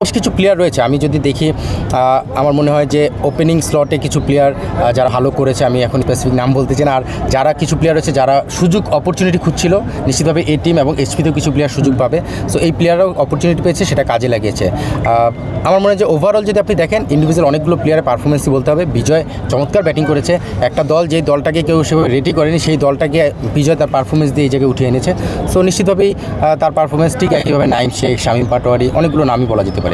বেশ কিছু প্লেয়ার রয়েছে। আমি যদি দেখি আমার মনে হয় যে ওপেনিং স্লটে কিছু প্লেয়ার যারা ভালো করেছে, আমি এখন স্পেসিফিক নাম বলতে চাই না। আর যারা কিছু প্লেয়ার রয়েছে যারা সুযোগ অপরচুনিটি খুঁজছিল, নিশ্চিতভাবে এই টিম এবং এইচপিতেও কিছু প্লেয়ার সুযোগ পাবে। সো এই প্লেয়াররাও অপরচুনিটি পেয়েছে, সেটা কাজে লাগিয়েছে। আমার মনে হয় যে ওভারঅল যদি আপনি দেখেন ইন্ডিভিজুয়াল অনেকগুলো প্লেয়ারের পারফরমেন্সই বলতে হবে। বিজয় চমৎকার ব্যাটিং করেছে। একটা দল যেই দলটাকে কেউ সেভাবে রেডি করেনি, সেই দলটাকে বিজয় তার পারফরমেন্স দিয়ে এই জায়গায় উঠিয়ে এনেছে। সো নিশ্চিতভাবেই তার পারফরমেন্স ঠিক একইভাবে নাইম শেখ, শামীম পাটোয়ারি, অনেকগুলো নামই বলা যেতে পারে।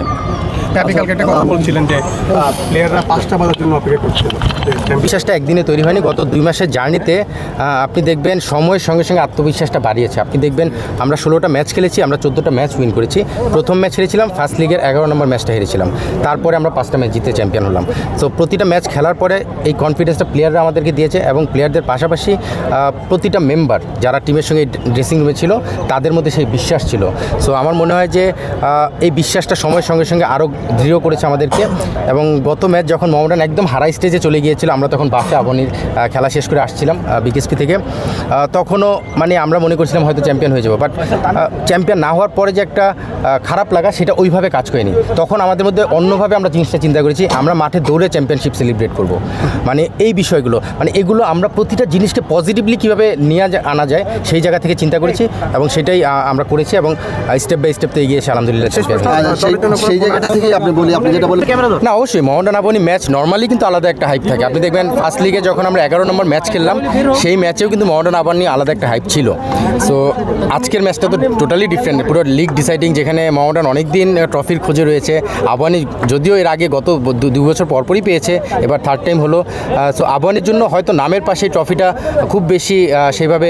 আপনি কালকে একটা কথা বলছিলেন যে প্লেয়াররা 5টা বাজার জন্য অপেক্ষা করছিল। বিশ্বাসটা একদিনে তৈরি হয়নি, গত 2 মাসের জার্নিতে আপনি দেখবেন সময়ের সঙ্গে সঙ্গে আত্মবিশ্বাসটা বাড়িয়েছে। আপনি দেখবেন আমরা 16টা ম্যাচ খেলেছি, আমরা 14টা ম্যাচ উইন করেছি। প্রথম ম্যাচ হেরেছিলাম, ফার্স্ট লিগের 11 নম্বর ম্যাচটা হেরেছিলাম, তারপরে আমরা 5টা ম্যাচ জিতে চ্যাম্পিয়ন হলাম। সো প্রতিটা ম্যাচ খেলার পরে এই কনফিডেন্সটা প্লেয়াররা আমাদেরকে দিয়েছে এবং প্লেয়ারদের পাশাপাশি প্রতিটা মেম্বার যারা টিমের সঙ্গে ড্রেসিং রুমে ছিল তাদের মধ্যে সেই বিশ্বাস ছিল। সো আমার মনে হয় যে এই বিশ্বাসটা সময়ের সঙ্গে সঙ্গে আরও দৃঢ় করেছে আমাদেরকে। এবং গত ম্যাচ যখন মোহামেডান একদম হারাই স্টেজে চলে গিয়েছিল, আমরা তখন বাসে আবনির খেলা শেষ করে আসছিলাম বিকেএসপি থেকে, তখনও মানে আমরা মনে করছিলাম হয়তো চ্যাম্পিয়ন হয়ে যাবো। বাট চ্যাম্পিয়ন না হওয়ার পরে যে একটা খারাপ লাগা, সেটা ওইভাবে কাজ করেনি। তখন আমাদের মধ্যে অন্যভাবে আমরা জিনিসটা চিন্তা করেছি, আমরা মাঠে দৌড়ে চ্যাম্পিয়নশিপ সেলিব্রেট করব। মানে এই বিষয়গুলো, মানে এগুলো আমরা প্রতিটা জিনিসকে পজিটিভলি কীভাবে নিয়ে আনা যায় সেই জায়গা থেকে চিন্তা করেছি এবং সেটাই আমরা করেছি এবং স্টেপ বাই স্টেপ তো এগিয়ে এসে আলহামদুলিল্লাহ। সেই জায়গাটা থেকে আপনি যেটা বলেন না, অবশ্যই মোহামেডান আবাহনী ম্যাচ নর্মালি কিন্তু আলাদা একটা হাইপ থাকে। আপনি দেখবেন ফার্স্ট লিগে যখন আমরা 11 নম্বর ম্যাচ খেললাম, সেই ম্যাচেও কিন্তু মোহামেডান আবাহনী আলাদা একটা হাইপ ছিল। সো আজকের ম্যাচটা তো টোটালি ডিফারেন্ট, পুরো লিগ ডিসাইডিং, যেখানে মোহামেডান অনেক দিন ট্রফির খোঁজে রয়েছে। আবাহনী যদিও এর আগে গত 2 বছর পরপরই পেয়েছে, এবার থার্ড টাইম হলো। সো আবাহনীর জন্য হয়তো নামের পাশে ট্রফিটা খুব বেশি সেইভাবে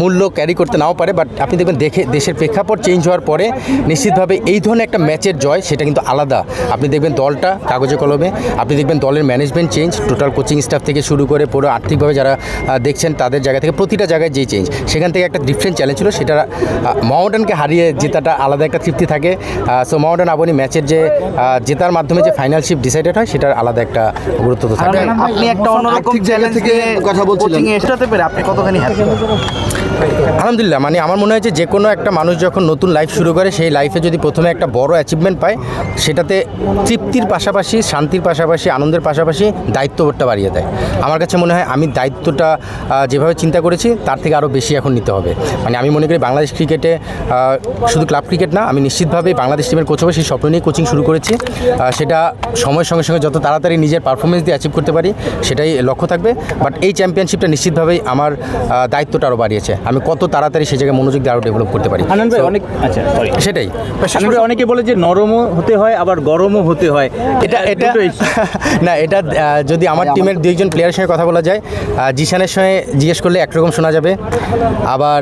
মূল্য ক্যারি করতে নাও পারে, বাট আপনি দেখবেন দেশের প্রেক্ষাপট চেঞ্জ হওয়ার পরে নিশ্চিতভাবে এই ধরনের একটা ম্যাচের জয় সেটা কিন্তু আলাদা। আপনি দেখবেন দলটা কাগজে কলমে, আপনি দেখবেন দলের management change, total coaching staff থেকে শুরু করে পুরো আর্থিকভাবে যারা দেখছেন তাদের জায়গা থেকে প্রতিটা জায়গায় যেই চেঞ্জ, সেখান থেকে একটা ডিফারেন্ট চ্যালেঞ্জ ছিল। সেটা মোহামেডানকে হারিয়ে জেতাটা আলাদা একটা তৃপ্তি থাকে। সো মোহামেডান আবাহনী ম্যাচের যে জেতার মাধ্যমে যে ফাইনালশিপ ডিসাইডেড হয়, সেটার আলাদা একটা গুরুত্ব তো থাকে। আপনি একটা অন্যরকম জায়গা থেকে কথা বলছিলেন, এটাতে পেরে আপনি কতখানি হ্যাপি? আলহামদুলিল্লাহ, মানে আমার মনে হয় যে কোনো একটা মানুষ যখন নতুন লাইফ শুরু করে, সেই লাইফে যদি প্রথমে একটা বড় অ্যাচিভমেন্ট পায়, সেটাতে তৃপ্তির পাশাপাশি, শান্তির পাশাপাশি, আনন্দের পাশাপাশি দায়িত্ববোধটা বাড়িয়ে দেয়। আমার কাছে মনে হয় আমি দায়িত্বটা যেভাবে চিন্তা করেছি তার থেকে আরও বেশি এখন নিতে হবে। মানে আমি মনে করি বাংলাদেশ ক্রিকেটে শুধু ক্লাব ক্রিকেট না, আমি নিশ্চিতভাবেই বাংলাদেশ টিমের কোচ হবে সেই স্বপ্ন নিয়ে কোচিং শুরু করেছি। সেটা সময়ের সঙ্গে সঙ্গে যত তাড়াতাড়ি নিজের পারফরমেন্স দিয়ে অ্যাচিভ করতে পারি সেটাই লক্ষ্য থাকবে। বাট এই চ্যাম্পিয়নশিপটা নিশ্চিতভাবেই আমার দায়িত্বটা আরও বাড়িয়েছে। আমি কত তাড়াতাড়ি সেই জায়গায় মনোযোগ দিয়ে আরও ডেভেলপ করতে পারি। সেটাই অনেকে বলে যে নরমও হতে হয় আবার গরমও হতে হয়, এটা না, এটা যদি আমার টিমের 2 প্লেয়ারের সঙ্গে কথা বলা যায়, জিশানের সঙ্গে জিজ্ঞেস করলে একরকম শোনা যাবে, আবার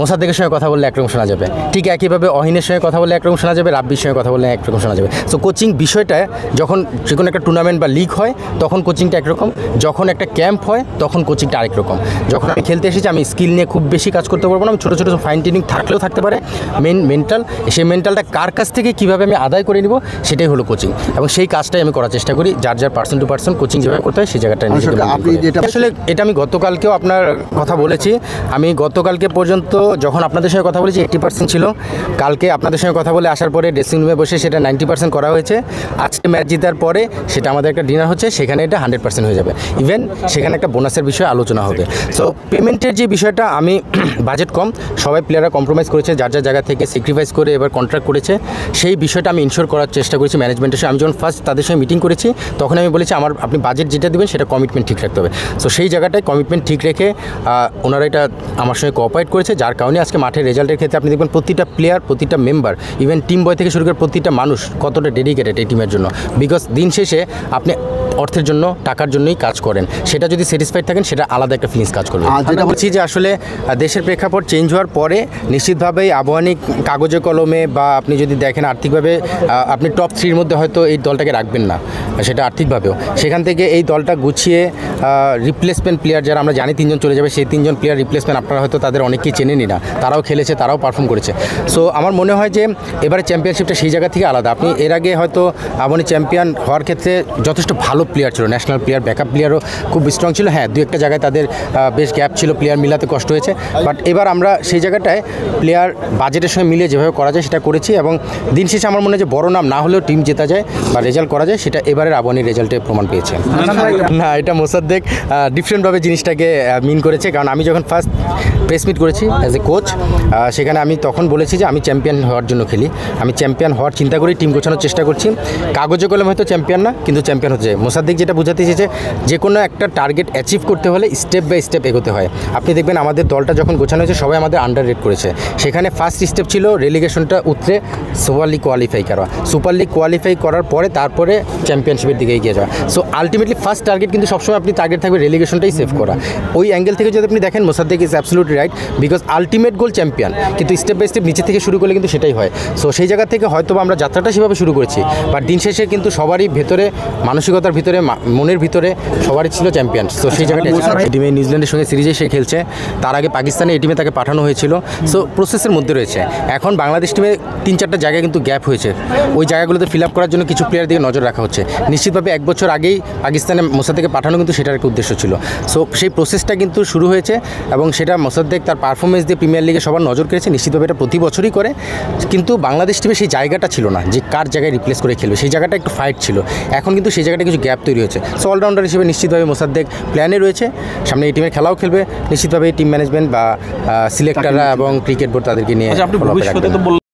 মোসাদ্দেকের সঙ্গে কথা বললে একরকম শোনা যাবে, ঠিক একইভাবে অহিনের সঙ্গে কথা বললে একরকম শোনা যাবে, রাব্বির সঙ্গে কথা বললে একরকম শোনা যাবে। সো কোচিং বিষয়টা যখন যে কোনো একটা টুর্নামেন্ট বা লিগ হয় তখন কোচিংটা একরকম, যখন একটা ক্যাম্প হয় তখন কোচিংটা আরেক রকম। যখন আমি খেলতে এসেছি আমি স্কিল নিয়ে খুব বেশি কাজ করতে পারবো না, আমি ছোটো ছোটো ফাইন টিউনিং থাকলেও থাকতে পারে। মেন্টাল, সেই মেন্টালটা কার কাছ থেকে কীভাবে আমি আদায় করে নিব সেটাই হলো কোচিং, এবং সেই কাজটাই আমি করার চেষ্টা করি। যার পার্সন টু পার্সন কোচিং যেভাবে করতে হয় সেই জায়গাটা আসলে এটা আমি গতকালকেও আপনার কথা বলেছি। আমি গতকালকে পর্যন্ত যখন আপনাদের সঙ্গে কথা বলেছি 80% ছিল, কালকে আপনাদের সঙ্গে কথা বলে আসার পরে ড্রেসিং রুমে বসে সেটা 90% করা হয়েছে। আজকে ম্যাচ জেতার পরে সেটা আমাদের একটা ডিনার হচ্ছে, সেখানে এটা 100% হয়ে যাবে। ইভেন সেখানে একটা বোনাসের বিষয়ে আলোচনা হবে। সো পেমেন্টের যে বিষয়টা, আমি বাজেট কম, সবাই প্লেয়াররা কম্প্রোমাইজ করেছে, যার জায়গা থেকে স্যাক্রিফাইস করে এবার কন্ট্রাক্ট করেছে, সেই বিষয়টা আমি ইনশোর করার চেষ্টা করেছি ম্যানেজমেন্টের সঙ্গে। আমি যখন ফার্স্ট তাদের সঙ্গে মিটিং করেছি তখন আমি বলেছি আপনি বাজেট যেটা দেবেন সেটা কমিটমেন্ট ঠিক রাখতে হবে। সো সেই জায়গাটায় কমিটমেন্ট ঠিক রেখে ওনারা এটা আমার সঙ্গে কোঅপারেট করেছে, যার কারণে আজকে মাঠের রেজাল্টের ক্ষেত্রে আপনি দেখবেন প্রতিটা প্লেয়ার, প্রতিটা মেম্বার, ইভেন টিম বয় থেকে শুরু করে প্রতিটা মানুষ কতটা ডেডিকেটেড এই টিমের জন্য। বিকজ দিন শেষে আপনি অর্থের জন্য, টাকার জন্যই কাজ করেন, সেটা যদি স্যাটিসফাইড থাকেন সেটা আলাদা একটা ফিলিংস কাজ করবে। যেটা বলছি যে আসলে দেশের প্রেক্ষাপট চেঞ্জ হওয়ার পরে নিশ্চিতভাবেই আবাহনী কাগজে কলমে বা আপনি যদি দেখেন আর্থিকভাবে আপনি টপ 3-র মধ্যে হয়তো এই দলটাকে রাখবেন না, সেটা আর্থিকভাবেও। সেখান থেকে এই দলটা গুছিয়ে রিপ্লেসমেন্ট প্লেয়ার যারা আমরা জানি 3 জন চলে যাবে, সেই 3 জন প্লেয়ার রিপ্লেসমেন্ট আপনারা হয়তো তাদের অনেকেই চেনেন জানেনই না, তারাও খেলেছে, তারাও পারফর্ম করেছে। সো আমার মনে হয় যে এবারে চ্যাম্পিয়নশিপটা সেই জায়গা থেকে আলাদা। আপনি এর আগে হয়তো আপনি চ্যাম্পিয়ন হওয়ার ক্ষেত্রে যথেষ্ট ভালো প্লেয়ার ছিল, ন্যাশনাল প্লেয়ার, ব্যাকআপ প্লেয়ারও খুব স্ট্রং ছিল। হ্যাঁ, দু একটা জায়গায় তাদের বেশ গ্যাপ ছিল, প্লেয়ার মিলাতে কষ্ট হয়েছে। বাট এবার আমরা সেই জায়গাটায় প্লেয়ার বাজেটের সঙ্গে মিলিয়ে যেভাবে করা যায় সেটা করেছি, এবং দিন শেষে আমার মনে হয় যে বড় নাম না হলেও টিম জেতা যায় বা রেজাল্ট করা যায়, সেটা এবারের আবাহনীর রেজাল্টে প্রমাণ পেয়েছে। না, এটা মোসাদ্দেক ডিফারেন্টভাবে জিনিসটাকে মিন করেছে, কারণ আমি যখন ফার্স্ট প্রেস মিট করেছি অ্যাজ এ কোচ, সেখানে আমি তখন বলেছি যে আমি চ্যাম্পিয়ন হওয়ার জন্য খেলি, আমি চ্যাম্পিয়ন হওয়ার চিন্তা করেই টিম গোছানোর চেষ্টা করছি। কাগজে কলমে হয়তো চ্যাম্পিয়ন না, কিন্তু চ্যাম্পিয়ন হচ্ছে। মোসাদ্দেক যেটা বোঝাতে চেয়েছে, যে কোনো একটা টার্গেট অ্যাচিভ করতে হলে স্টেপ বাই স্টেপ এগোতে হয়। আপনি দেখবেন আমাদের দলটা যখন গোছানো হয়েছে সবাই আমাদের আন্ডার রেট করেছে। সেখানে ফার্স্ট স্টেপ ছিল রেলিগেশনটা উতরে সুপার লিগ কোয়ালিফাই করা, সুপার লিগ কোয়ালিফাই করার পরে তারপরে চ্যাম্পিয়নশিপের দিকে এগিয়ে যাওয়া। সো আলটিমেটলি ফার্স্ট টার্গেট কিন্তু সবসময় আপনি টার্গেট থাকবে রেলিগেশনটাই সেভ করা। ওই অ্যাঙ্গেল থেকে যদি আপনি দেখেন, Mosaddek is absolutely right, because ultimate goal champion, কিন্তু স্টেপ বাই স্টেপ নিচে থেকে শুরু করলে কিন্তু সেটাই হয়। সো সেই জায়গা থেকে হয়তো আমরা যাত্রাটা সেভাবে শুরু করেছি, বাট দিন শেষে কিন্তু সবারই ভেতরে, মানসিকতার ভিতরে, মনের ভিতরে সবারই ছিল চ্যাম্পিয়ন। সো সেই জায়গাটা টিমে নিউজিল্যান্ডের সঙ্গে সিরিজে সে খেলছে, তার আগে পাকিস্তানে এই টিমে তাকে পাঠানো হয়েছিল। সো প্রসেসের মধ্যে রয়েছে। এখন বাংলাদেশ টিমে 3-4টা জায়গায় কিন্তু গ্যাপ হয়েছে, ওই জায়গাগুলোতে ফিল আপ করার জন্য কিছু প্লেয়ার দিকে নজর রাখা হচ্ছে। নিশ্চিতভাবে 1 বছর আগেই পাকিস্তানে মোসাদ্দেককে পাঠানো কিন্তু সেটার একটা উদ্দেশ্য ছিল। সো সেই প্রসেসটা কিন্তু শুরু হয়েছে, এবং সেটা মোসাদ্দেক তার পারফরমেন্স দিয়ে প্রিমিয়ার লিগে সবার নজর কেড়েছে। নিশ্চিতভাবে এটা প্রতি বছরই করে, কিন্তু বাংলাদেশ টিমে সেই জায়গাটা ছিল না যে কার জায়গায় রিপ্লেস করে খেলবে, সেই জায়গাটা একটু ফাইট ছিল। এখন কিন্তু সেই জায়গাটা কিছু গ্যাপ তৈরি হয়েছে। সো অলরাউন্ডার হিসেবে নিশ্চিতভাবে মোসাদ্দেক প্ল্যানে রয়েছে, সামনে এই টিমের খেলাও খেলবে। নিশ্চিতভাবে টিম ম্যানেজমেন্ট বা সিলেক্টররা এবং ক্রিকেট বোর্ড তাদেরকে নিয়ে আপনি ভবিষ্যতে তো